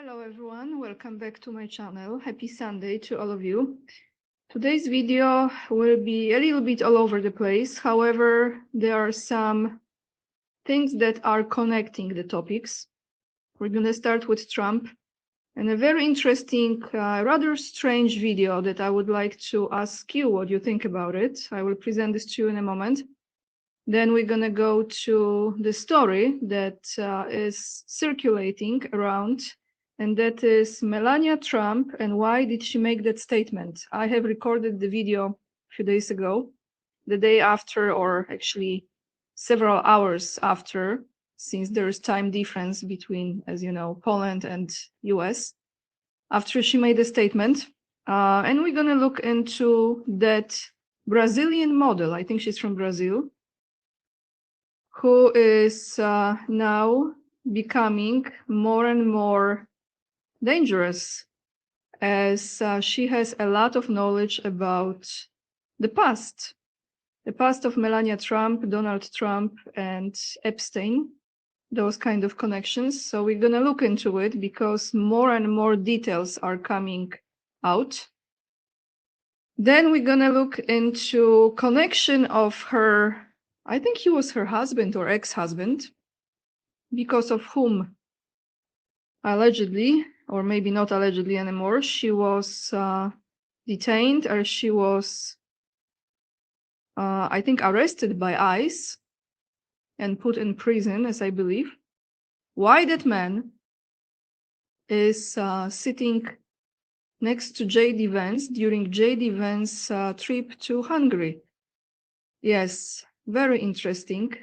Hello everyone, welcome back to my channel. Happy Sunday to all of you. Today's video will be a little bit all over the place. However, there are some things that are connecting the topics. We're going to start with Trump and a very interesting, rather strange video that I would like to ask you what you think about it. I will present this to you in a moment. Then we're going to go to the story that is circulating around, and that is Melania Trump and why did she make that statement. I have recorded the video a few days ago, the day after, or actually several hours after, since there is time difference between, as you know, Poland and US, after she made a statement. And we're going to look into that Brazilian model. I think she's from Brazil, who is now becoming more and more dangerous as she has a lot of knowledge about the past of Melania Trump, Donald Trump, and Epstein, those kind of connections. So we're going to look into it because more and more details are coming out. Then we're going to look into connection of her, I think he was her husband or ex-husband, because of whom allegedly, or maybe not allegedly anymore, she was detained, or she was, I think, arrested by ICE and put in prison, as I believe. Why that man is sitting next to J.D. Vance during J.D. Vance's trip to Hungary. Yes, very interesting.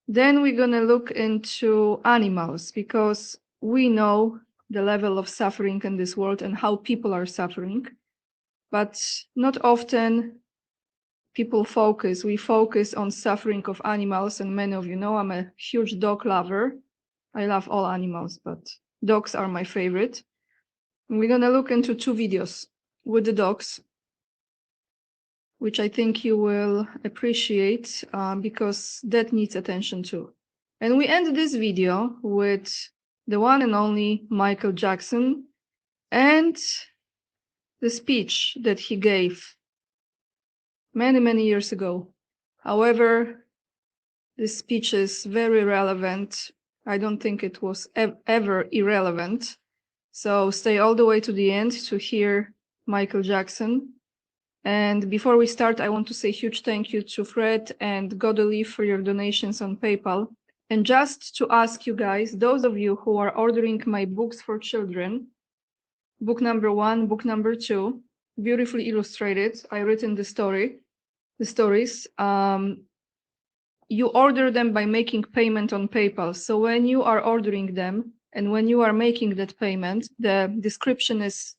Then we're going to look into animals, because we know the level of suffering in this world and how people are suffering. But not often we focus on suffering of animals. And many of you know I'm a huge dog lover. I love all animals, but dogs are my favorite. And we're going to look into two videos with the dogs, which I think you will appreciate because that needs attention too. And we end this video with the one and only Michael Jackson and the speech that he gave many, many years ago. However, this speech is very relevant. I don't think it was ever irrelevant. So stay all the way to the end to hear Michael Jackson. And before we start, I want to say a huge thank you to Fred and Godoli for your donations on PayPal. And just to ask you guys, those of you who are ordering my books for children, book number 1, book number 2, beautifully illustrated. I written the stories. You order them by making payment on PayPal. So when you are ordering them and when you are making that payment, the description is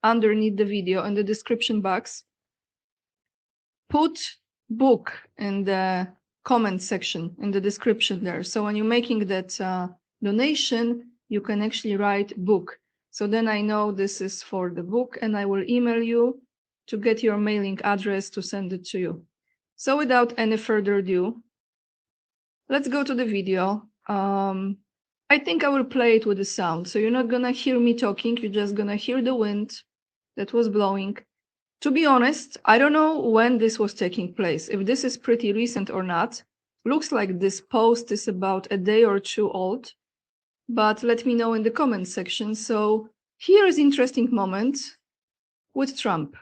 underneath the video in the description box. Put book in the comment section in the description there. So when you're making that donation, you can actually write book. So then I know this is for the book, and I will email you to get your mailing address to send it to you. So without any further ado, let's go to the video. I think I will play it with the sound. So you're not gonna hear me talking, you're just gonna hear the wind that was blowing. To be honest, I don't know when this was taking place, if this is pretty recent or not. Looks like this post is about a day or two old, but let me know in the comment section. So here is interesting moment with Trump.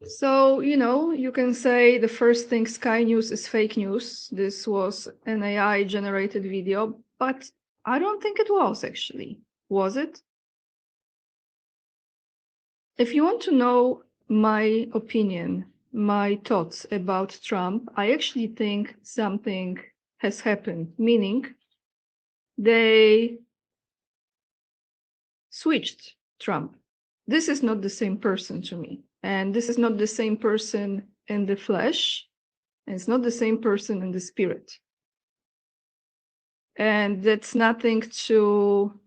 So, you can say the first thing, Sky News is fake news. This was an AI generated video, but I don't think it was actually. Was it? If you want to know my opinion, my thoughts about Trump, I actually think something has happened, meaning they switched Trump. This is not the same person to me. And this is not the same person in the flesh. And it's not the same person in the spirit. And that's nothing to,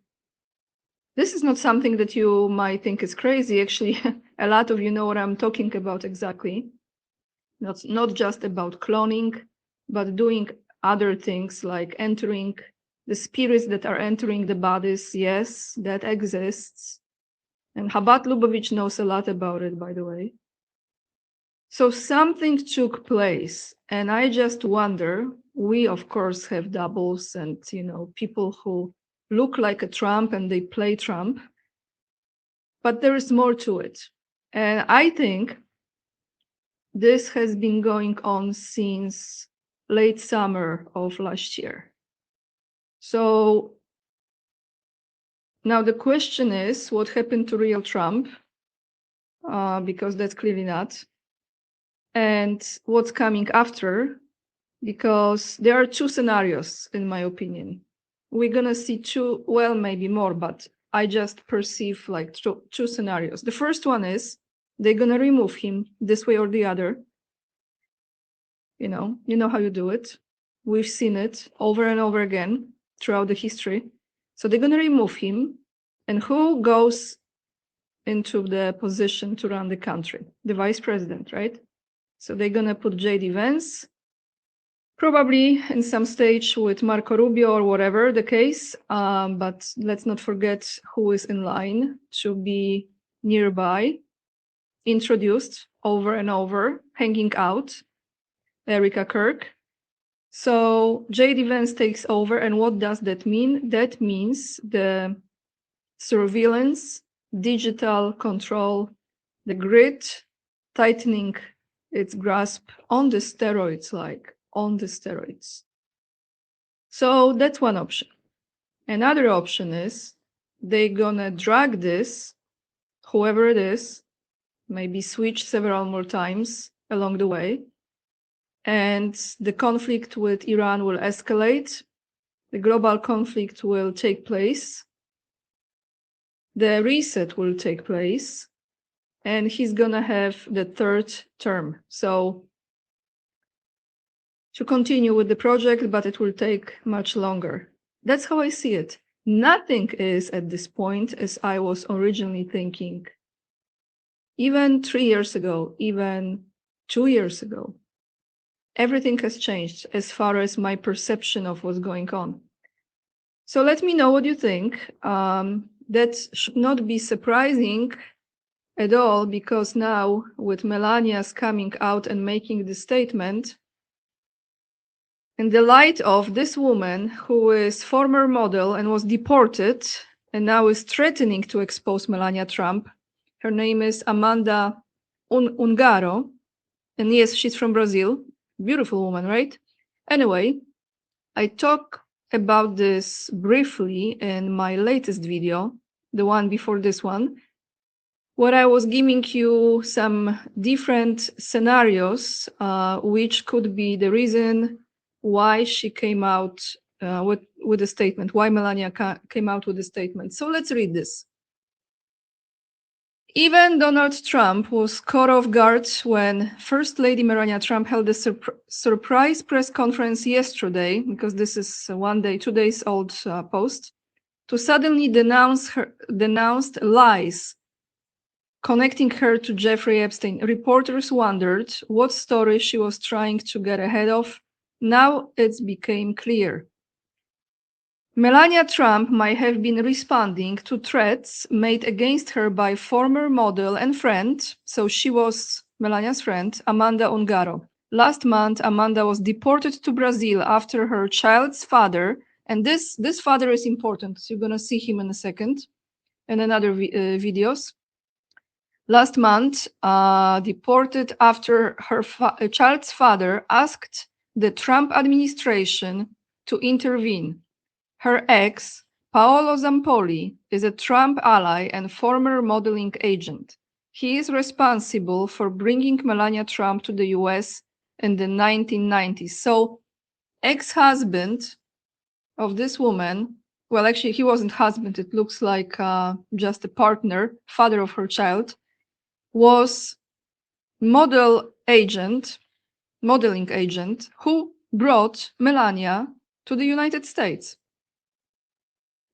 this is not something that you might think is crazy. Actually, a lot of you know what I'm talking about exactly. Not just about cloning, but doing other things like entering the spirits that are entering the bodies. Yes, that exists. And Chabad Lubavitch knows a lot about it, by the way. So something took place, and I just wonder, we of course have doubles and, people who look like a Trump and they play Trump, but there is more to it. And I think this has been going on since late summer of last year. So now the question is, what happened to real Trump? Because that's clearly not. And what's coming after? Because there are two scenarios, in my opinion. We're going to see two, well, maybe more, but I just perceive like two scenarios. The first one is they're going to remove him this way or the other. You know how you do it. We've seen it over and over again throughout the history. So they're going to remove him. And who goes into the position to run the country? The vice president, right? So they're going to put J.D. Vance, probably in some stage with Marco Rubio or whatever the case. But let's not forget who is in line to be nearby, introduced over and over, hanging out, Erica Kirk. So J.D. Vance takes over. And what does that mean? That means the surveillance, digital control, the grid tightening its grasp on the steroids, like on the steroids. So that's one option. Another option is they're gonna drag this, whoever it is, maybe switch several more times along the way, and the conflict with Iran will escalate, the global conflict will take place, the reset will take place, and he's gonna have the third term. So to continue with the project, but it will take much longer. That's how I see it. Nothing is at this point as I was originally thinking. Even 3 years ago, even 2 years ago, everything has changed as far as my perception of what's going on. So let me know what you think. That should not be surprising at all, because now with Melania's coming out and making the statement, in the light of this woman who is former model and was deported and now is threatening to expose Melania Trump, her name is Amanda Ungaro, and yes, she's from Brazil. Beautiful woman, right? Anyway, I talk about this briefly in my latest video, the one before this one, where I was giving you some different scenarios, which could be the reason why she came out with a statement, why Melania came out with a statement. So let's read this. Even Donald Trump was caught off guard when First Lady Melania Trump held a surprise press conference yesterday, because this is 2 days old post, to suddenly denounced lies connecting her to Jeffrey Epstein. Reporters wondered what story she was trying to get ahead of. Now it's became clear. Melania Trump might have been responding to threats made against her by former model and friend, so she was Melania's friend, Amanda Ungaro. Last month, Amanda was deported to Brazil after her child's father, and this father is important, so you're going to see him in a second in another videos, last month, deported after her child's father asked the Trump administration to intervene. Her ex, Paolo Zampoli, is a Trump ally and former modeling agent. He is responsible for bringing Melania Trump to the US in the 1990s. So, ex-husband of this woman, well, actually, he wasn't husband, it looks like just a partner, father of her child, was modeling agent who brought Melania to the United States.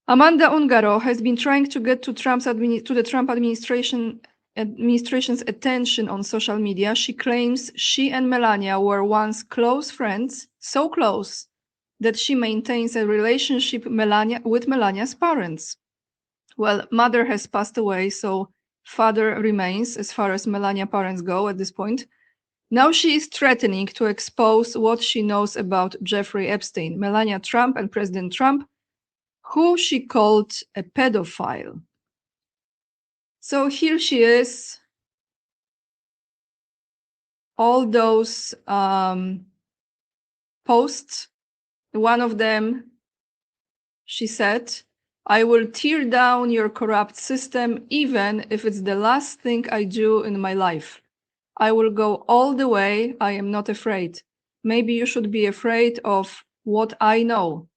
Amanda Ungaro has been trying to get to the Trump administration's attention on social media. She claims she and Melania were once close friends, so close that she maintains a relationship with Melania's parents. Well, mother has passed away, so father remains as far as Melania parents go at this point. Now she is threatening to expose what she knows about Jeffrey Epstein, Melania Trump and President Trump, who she called a pedophile. So here she is. All those posts, one of them, she said, "I will tear down your corrupt system, even if it's the last thing I do in my life. I will go all the way. I am not afraid. Maybe you should be afraid of what I know,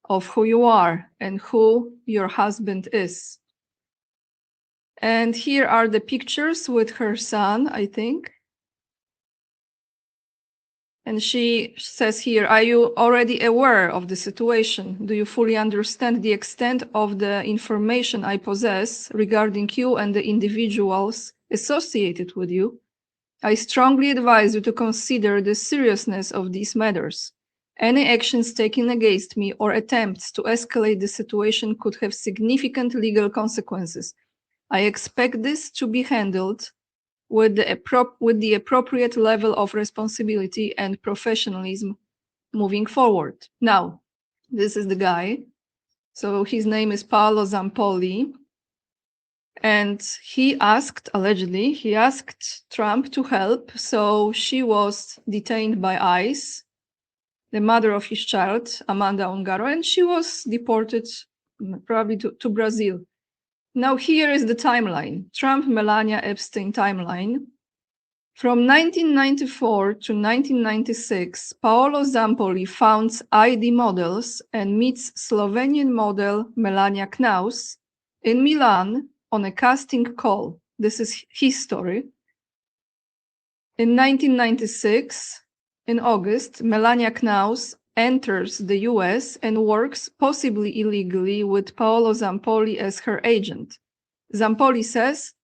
of who you are and who your husband is." And here are the pictures with her son, I think. And she says here, "Are you already aware of the situation? Do you fully understand the extent of the information I possess regarding you and the individuals associated with you? I strongly advise you to consider the seriousness of these matters. Any actions taken against me or attempts to escalate the situation could have significant legal consequences. I expect this to be handled with the appropriate level of responsibility and professionalism moving forward." Now, this is the guy. So his name is Paolo Zampoli. And allegedly, he asked Trump to help. So she was detained by ICE, the mother of his child, Amanda Ungaro, and she was deported probably to Brazil. Now here is the timeline, Trump, Melania, Epstein timeline. From 1994 to 1996, Paolo Zampoli founds ID Models and meets Slovenian model Melania Knaus in Milan on a casting call. This is his story. In 1996, in August, Melania Knaus enters the US and works, possibly illegally, with Paolo Zampoli as her agent. Zampoli says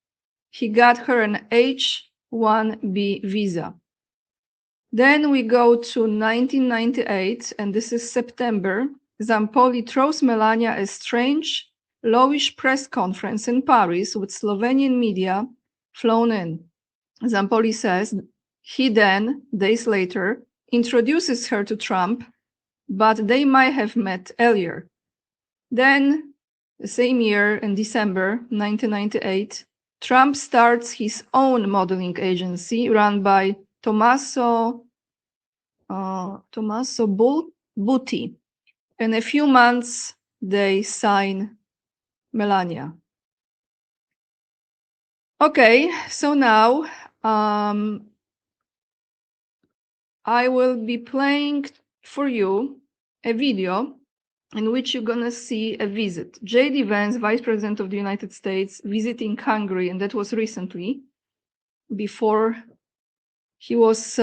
he got her an H-1B visa. Then we go to 1998, and this is September. Zampoli throws Melania a strange, lowish press conference in Paris with Slovenian media flown in. Zampoli says he then, days later, introduces her to Trump, but they might have met earlier. Then, the same year, in December 1998, Trump starts his own modeling agency run by Tommaso Butti. In a few months, they sign Melania. Okay, so now I will be playing for you a video in which you're gonna see a visit. J.D. Vance, Vice President of the United States, visiting Hungary, and that was recently, before he was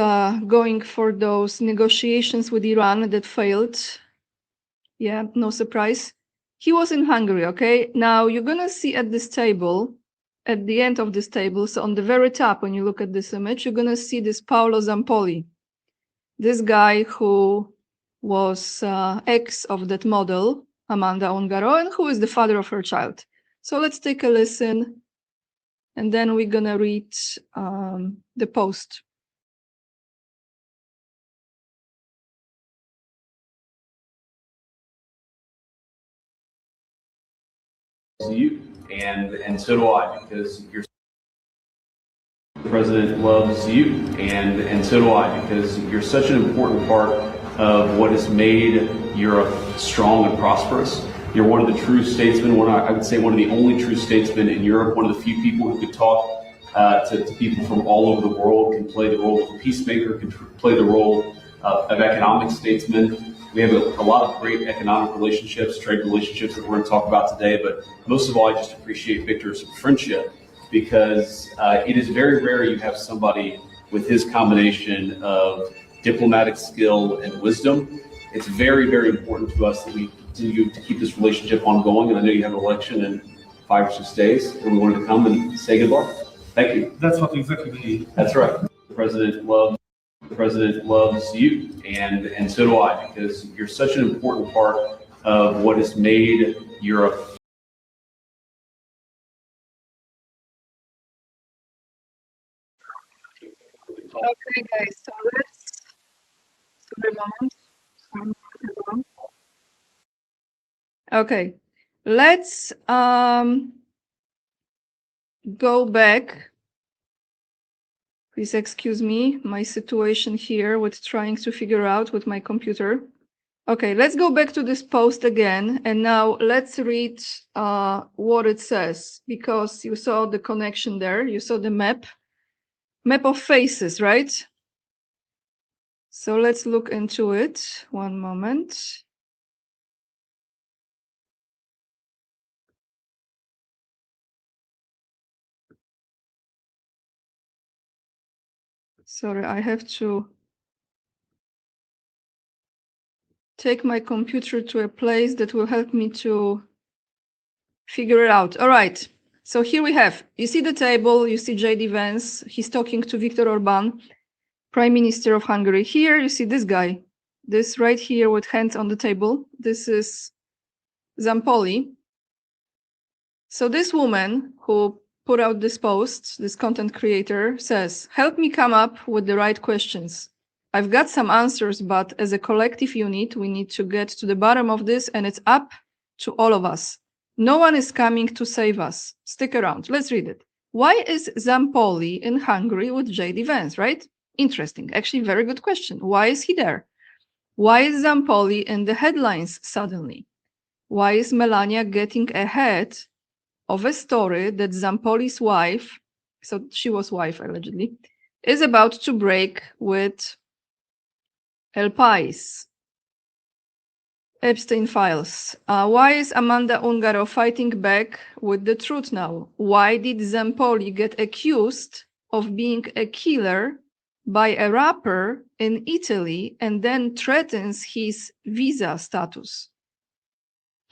going for those negotiations with Iran that failed. Yeah, no surprise. He was in Hungary, okay? Now you're gonna see at this table, at the end of this table, so on the very top, when you look at this image, you're gonna see this Paolo Zampoli. This guy who was ex of that model, Amanda Ungaro, and who is the father of her child. So let's take a listen, and then we're gonna read the post. You and so do I, because you're president loves you, and so do I, because you're such an important part of what has made Europe strong and prosperous. You're one of the true statesmen, I would say one of the only true statesmen in Europe, one of the few people who could talk to people from all over the world, can play the role of a peacemaker, can play the role of economic statesman. We have a lot of great economic relationships, trade relationships that we're going to talk about today, but most of all, I just appreciate Victor's friendship, because it is very rare you have somebody with his combination of diplomatic skill and wisdom. It's very, very important to us that we continue to keep this relationship ongoing, and I know you have an election in 5 or 6 days, and we wanted to come and say good luck. Thank you. That's what exactly we need. That's right. The president loves you, and so do I, because you're such an important part of what has made Europe. Okay, guys, so okay, let's go back. Please excuse me, my situation here with trying to figure out with my computer. Okay, let's go back to this post again, and now let's read what it says, because you saw the connection there, you saw the map of faces, right? So let's look into it. One moment. Sorry, I have to take my computer to a place that will help me to figure it out. All right. So here we have, you see the table, you see J.D. Vance, he's talking to Viktor Orban, Prime Minister of Hungary. Here you see this guy, this right here with hands on the table. This is Zampoli. So this woman who put out this post, this content creator, says, help me come up with the right questions. I've got some answers, but as a collective unit, we need to get to the bottom of this, and it's up to all of us. No one is coming to save us. Stick around. Let's read it. Why is Zampoli in Hungary with J.D. Vance, right? Interesting. Actually, very good question. Why is he there? Why is Zampoli in the headlines suddenly? Why is Melania getting ahead of a story that Zampoli's wife, so she was wife allegedly, is about to break with El País? Epstein files. Why is Amanda Ungaro fighting back with the truth now? Why did Zampoli get accused of being a killer by a rapper in Italy and then threatens his visa status?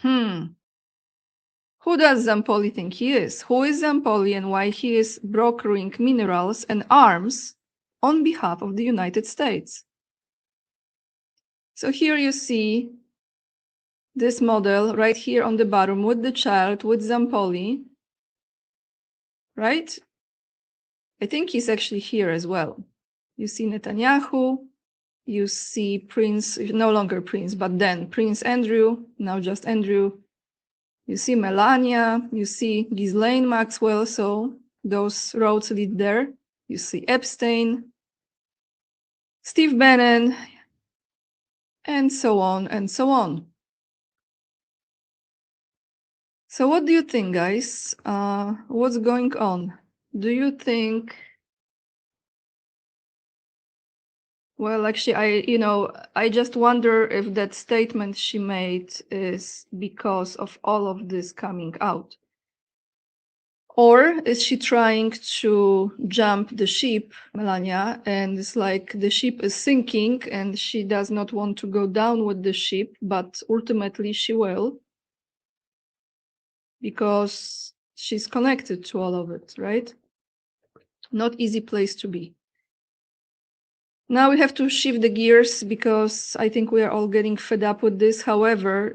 Who does Zampoli think he is? Who is Zampoli, and why he is brokering minerals and arms on behalf of the United States? So here you see this model right here on the bottom with the child, with Zampoli, right? I think he's actually here as well. You see Netanyahu, you see Prince, no longer Prince, but then Prince Andrew, now just Andrew. You see Melania, you see Ghislaine Maxwell, so those roads lead there. You see Epstein, Steve Bannon, and so on and so on. So what do you think, guys? What's going on? Do you think... Well, actually, I just wonder if that statement she made is because of all of this coming out. Or is she trying to jump the ship, Melania, and it's like the ship is sinking and she does not want to go down with the ship, but ultimately she will, because she's connected to all of it, right? Not easy place to be. Now we have to shift the gears, because I think we are all getting fed up with this. However,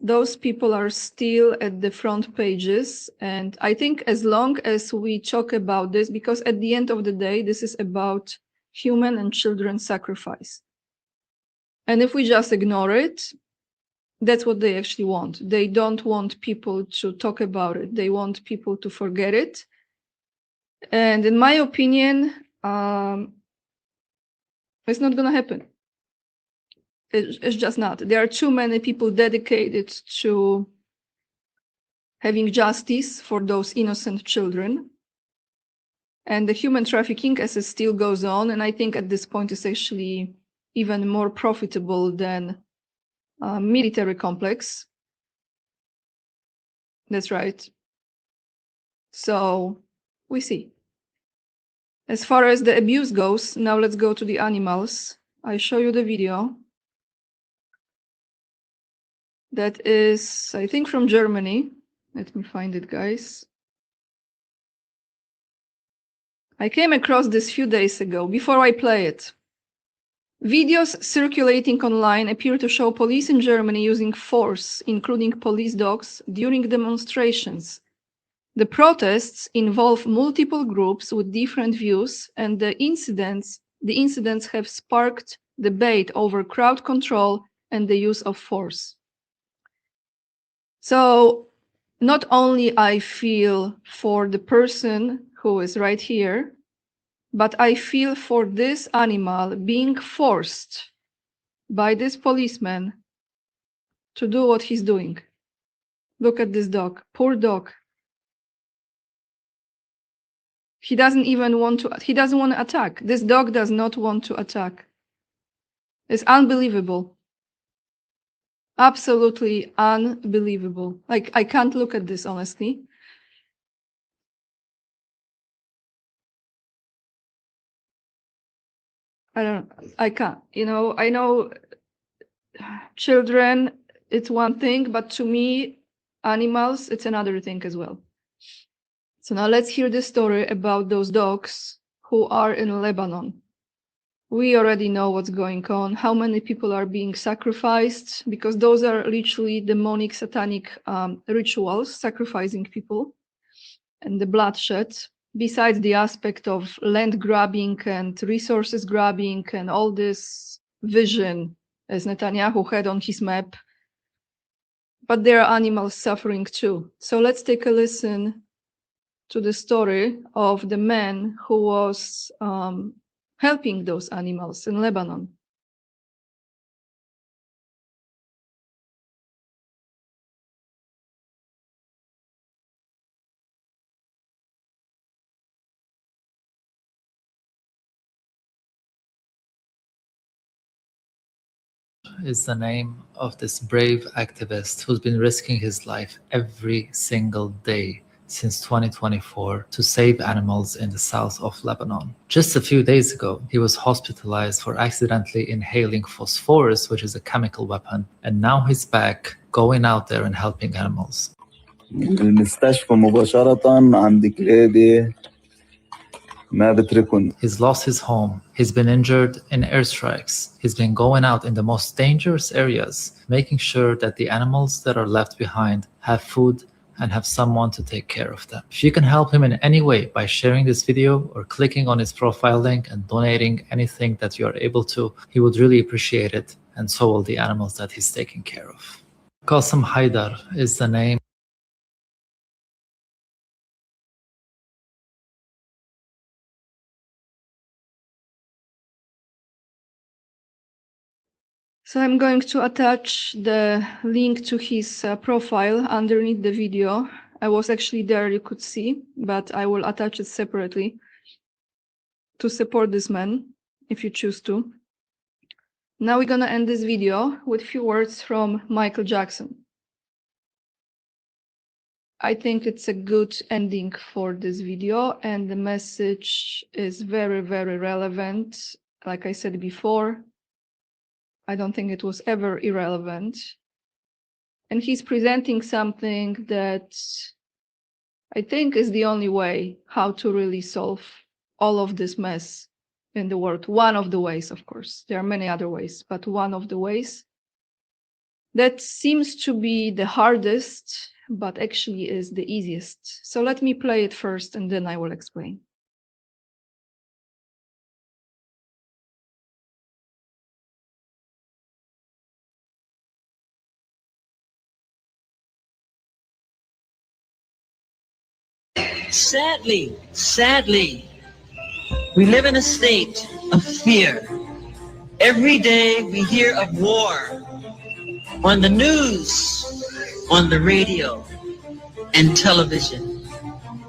those people are still at the front pages. And I think as long as we talk about this, because at the end of the day, this is about human and children sacrifice. And if we just ignore it, that's what they actually want. They don't want people to talk about it. They want people to forget it. And in my opinion, it's not going to happen. It's just not. There are too many people dedicated to having justice for those innocent children. And the human trafficking, as it still goes on, and I think at this point is actually even more profitable than military complex. That's right. So we see. As far as the abuse goes, now let's go to the animals. I show you the video. That is, I think, from Germany. Let me find it, guys. I came across this few days ago, before I play it. Videos circulating online appear to show police in Germany using force, including police dogs, during demonstrations. The protests involve multiple groups with different views, and the incidents have sparked debate over crowd control and the use of force. So not only I feel for the person who is right here, but I feel for this animal being forced by this policeman to do what he's doing. Look at this dog, poor dog. He doesn't want to attack. This dog does not want to attack. It's unbelievable. Absolutely unbelievable. Like, I can't look at this, honestly. I can't. I know children, it's one thing, but to me, animals, it's another thing as well. So now let's hear the story about those dogs who are in Lebanon. We already know what's going on, how many people are being sacrificed, because those are literally demonic, satanic rituals, sacrificing people, and the bloodshed, besides the aspect of land grabbing and resources grabbing and all this vision as Netanyahu had on his map. But there are animals suffering too. So let's take a listen to the story of the man who was helping those animals in Lebanon. Is the name of this brave activist who's been risking his life every single day since 2024 to save animals in the south of Lebanon. Just a few days ago, he was hospitalized for accidentally inhaling phosphorus, which is a chemical weapon, and now he's back going out there and helping animals. المستشفى مباشرة عند كلابي ما بتركن. He's lost his home. He's been injured in airstrikes. He's been going out in the most dangerous areas, making sure that the animals that are left behind have food and have someone to take care of them. If you can help him in any way by sharing this video or clicking on his profile link and donating anything that you are able to, he would really appreciate it, and so will the animals that he's taking care of. Qasim Haidar is the name. So I'm going to attach the link to his profile underneath the video. I was actually there, you could see, but I will attach it separately to support this man, if you choose to. Now we're gonna end this video with a few words from Michael Jackson. I think it's a good ending for this video, and the message is very, very relevant. Like I said before, I don't think it was ever irrelevant. And he's presenting something that I think is the only way how to really solve all of this mess in the world. One of the ways, of course. There are many other ways, but one of the ways that seems to be the hardest, but actually is the easiest. So let me play it first, and then I will explain. Sadly, we live in a state of fear. Every day we hear of war on the news, on the radio, and television.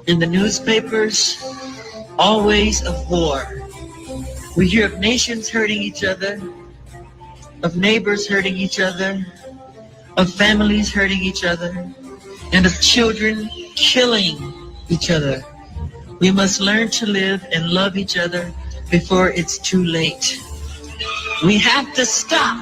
In the newspapers, always of war. We hear of nations hurting each other, of neighbors hurting each other, of families hurting each other, and of children killing each other. We must learn to live and love each other before it's too late. We have to stop.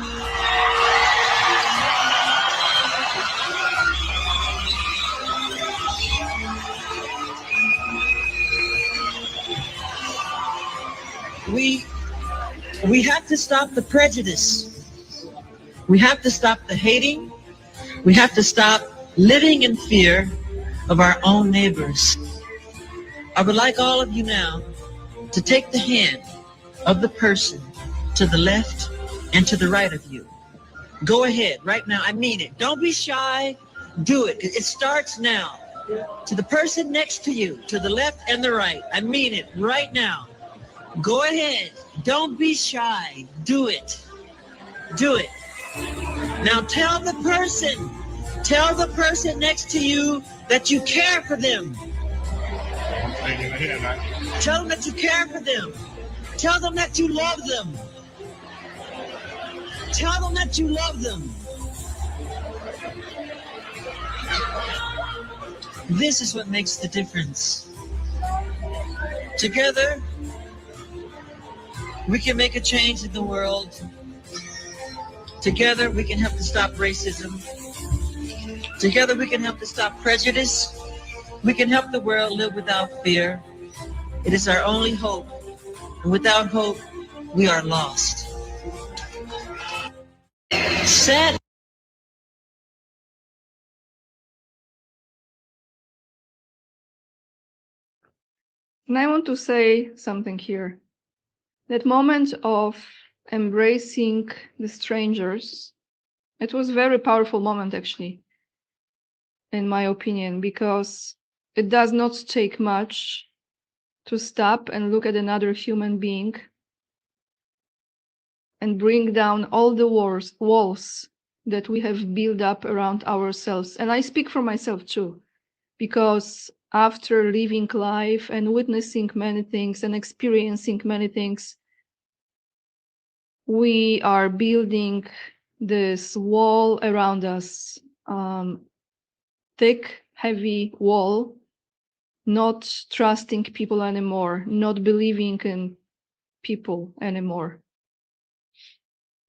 We have to stop the prejudice. We have to stop the hating. We have to stop living in fear of our own neighbors. I would like all of you now to take the hand of the person to the left and to the right of you. Go ahead right now. I mean it. Don't be shy. Do it. It starts now. To the person next to you, to the left and the right. I mean it right now. Go ahead. Don't be shy. Do it. Do it. Now tell the person next to you that you care for them. Tell them that you care for them. Tell them that you love them. Tell them that you love them. This is what makes the difference. Together, we can make a change in the world. Together, we can help to stop racism. Together, we can help to stop prejudice. We can help the world live without fear. It is our only hope. And without hope, we are lost. Sad. And I want to say something here. That moment of embracing the strangers, it was a very powerful moment, actually, in my opinion, because it does not take much to stop and look at another human being and bring down all the walls that we have built up around ourselves. And I speak for myself too, because after living life and witnessing many things and experiencing many things, we are building this wall around us, thick, heavy wall, not trusting people anymore, not believing in people anymore.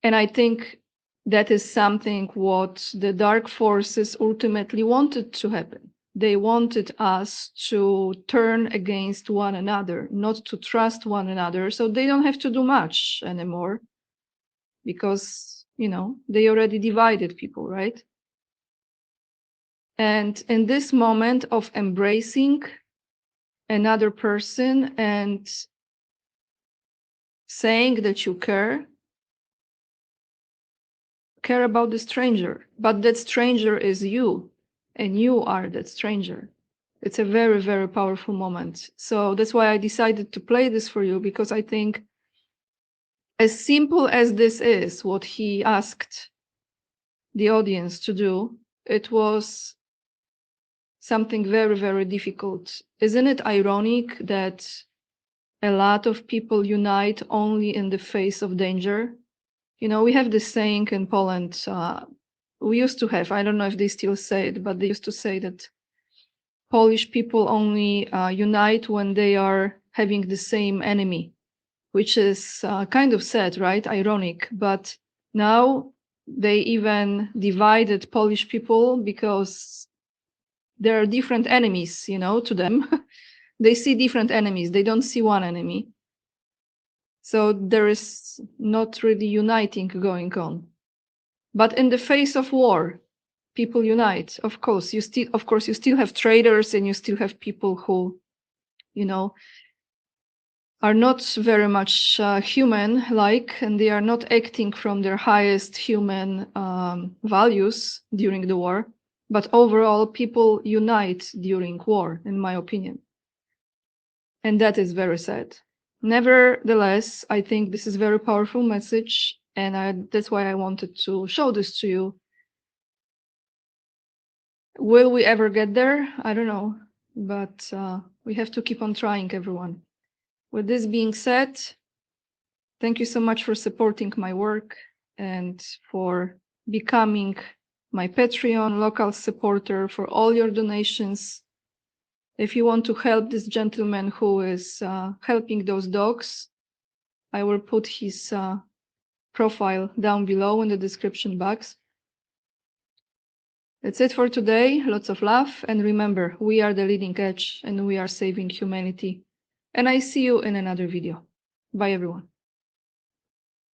And I think that is something what the dark forces ultimately wanted to happen. They wanted us to turn against one another, not to trust one another, so they don't have to do much anymore because, you know, they already divided people, right? And in this moment of embracing another person and saying that you care about the stranger, but that stranger is you, and you are that stranger. It's a very, very powerful moment. So that's why I decided to play this for you, because I think as simple as this is, what he asked the audience to do, it was something very, very difficult. Isn't it ironic that a lot of people unite only in the face of danger? You know, we have this saying in Poland, we used to have, I don't know if they still say it, but they used to say that Polish people only unite when they are having the same enemy, which is kind of sad, right? Ironic. But now they even divided Polish people because there are different enemies, you know, to them. They see different enemies. They don't see one enemy. So there is not really uniting going on. But in the face of war, people unite. Of course, you still have traitors, and you still have people who, you know, are not very much human-like, and they are not acting from their highest human values during the war. But overall, people unite during war, in my opinion. And that is very sad. Nevertheless, I think this is a very powerful message, and that's why I wanted to show this to you. Will we ever get there? I don't know, but we have to keep on trying, everyone. With this being said, thank you so much for supporting my work and for becoming my Patreon local supporter, for all your donations. If you want to help this gentleman who is helping those dogs, I will put his profile down below in the description box. That's it for today. Lots of love. And remember, we are the leading edge and we are saving humanity. And I see you in another video. Bye, everyone.